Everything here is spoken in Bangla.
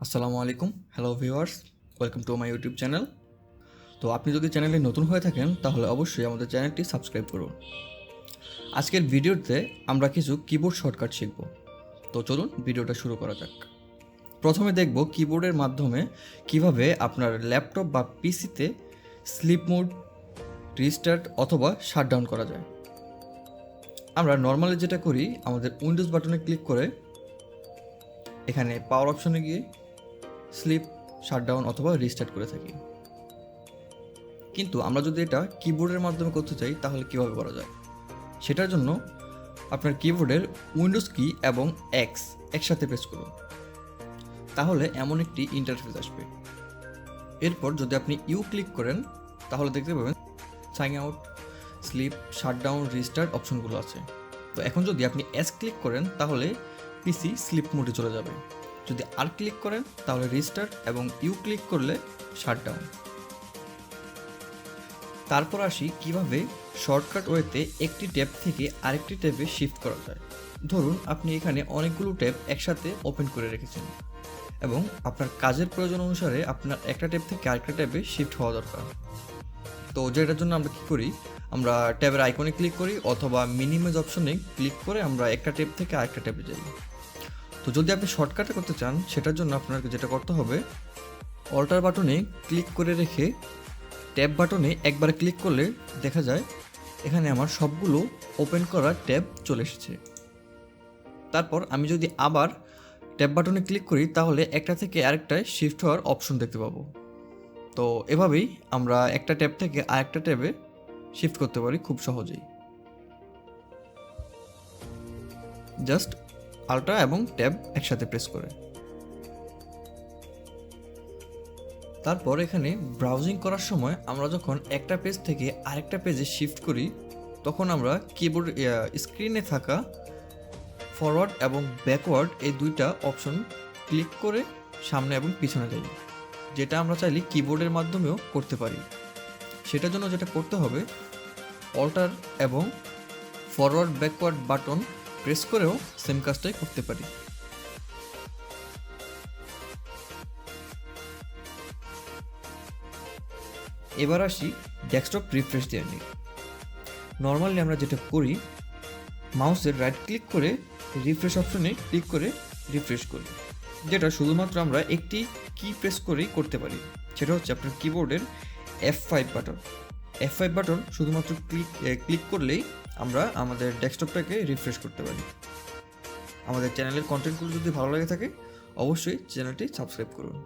আসসালামু আলাইকুম, hello viewers, welcome to my YouTube channel. তো আপনি যদি চ্যানেলে নতুন হয়ে থাকেন তাহলে অবশ্যই আমাদের চ্যানেলটি সাবস্ক্রাইব করুন। আজকের ভিডিওতে আমরা কিছু কিবোর্ড শর্টকাট শিখব। তো চলুন ভিডিওটা শুরু করা যাক। প্রথমে দেখব কিবোর্ডের মাধ্যমে কিভাবে আপনার ল্যাপটপ বা পিসিতে স্লিপ মোড, রিস্টার্ট অথবা শাটডাউন করা যায়। আমরা নর্মালি যেটা করি, আমাদের উইন্ডোজ বাটনে ক্লিক করে এখানে পাওয়ার অপশনে গিয়ে স্লিপ, শাটডাউন অথবা রিস্টার্ট করে থাকি। কিন্তু আমরা যদি এটা কিবোর্ডের মাধ্যমে করতে চাই তাহলে কীভাবে করা যায়? সেটার জন্য আপনার কিবোর্ডের উইন্ডোজ কি এবং এক্স একসাথে প্রেস করুন। তাহলে এমন একটি ইন্টারফেস আসবে। এরপর যদি আপনি ইউ ক্লিক করেন তাহলে দেখতে পাবেন sign out, sleep, shutdown, restart অপশনগুলো আছে। তো এখন যদি আপনি এস ক্লিক করেন তাহলে পিসি স্লিপ মোডে চলে যাবে। যদি আর ক্লিক করেন তাহলে রিস্টার্ট এবং ইউ ক্লিক করলে শাটডাউন। তারপর আসি কিভাবে শর্টকাট ওয়েতে একটি ট্যাব থেকে আরেকটি ট্যাবে শিফট করা যায়। ধরুন আপনি এখানে অনেকগুলো ট্যাব একসাথে ওপেন করে রেখেছেন এবং আপনার কাজের প্রয়োজন অনুসারে আপনার একটা ট্যাব থেকে আরেকটা ট্যাবে শিফট হওয়া দরকার। তো যেটার জন্য আমরা কী করি, আমরা ট্যাবের আইকনে ক্লিক করি অথবা মিনিমাইজ অপশনে ক্লিক করে আমরা একটা ট্যাব থেকে আরেকটা ট্যাবে যাই। তো যদি আপনি শর্টকাটে করতে চান সেটার জন্য আপনাকে যেটা করতে হবে, অল্টার বাটনে ক্লিক করে রেখে ট্যাব বাটনে একবারে ক্লিক করলে দেখা যায় এখানে আমার সবগুলো ওপেন করা ট্যাব চলে এসেছে। তারপর আমি যদি আবার ট্যাব বাটনে ক্লিক করি তাহলে একটা থেকে আরেকটায় শিফট হওয়ার অপশন দেখতে পাবো। তো এভাবেই আমরা একটা ট্যাব থেকে আরেকটা ট্যাবে শিফট করতে পারি খুব সহজেই। জাস্ট আল্ট্রা এবং ট্যাব একসাথে প্রেস করে। তারপর এখানে ব্রাউজিং করার সময় আমরা যখন একটা পেজ থেকে আরেকটা পেজে শিফট করি তখন আমরা কিবোর্ড স্ক্রিনে থাকা ফরওয়ার্ড এবং ব্যাকওয়ার্ড এই দুইটা অপশন ক্লিক করে সামনে এবং পিছনে যাই, যেটা আমরা চাইলে কিবোর্ডের মাধ্যমেও করতে পারি। সেটার জন্য যেটা করতে হবে, অল্টার এবং ফরওয়ার্ড ব্যাকওয়ার্ড বাটন প্রেস করেও সেম কাজটাই করতে পারি। এবার আসি ডেস্কটপ রিফ্রেশ দেওয়া নিয়ে। নর্মালি আমরা যেটা করি, মাউসের রাইট ক্লিক করে রিফ্রেশ অপশনে ক্লিক করে রিফ্রেশ করি, যেটা শুধুমাত্র আমরা একটি কি প্রেস করেই করতে পারি। সেটা হচ্ছে আপনার কিবোর্ডের F5 বাটন। F5 বাটন শুধুমাত্র ক্লিক করলেই আমরা আমাদের ডেস্কটপটাকে রিফ্রেশ করতে পারি। আমাদের চ্যানেলের কন্টেন্টগুলো যদি ভালো লাগে থাকে অবশ্যই চ্যানেলটি সাবস্ক্রাইব করুন।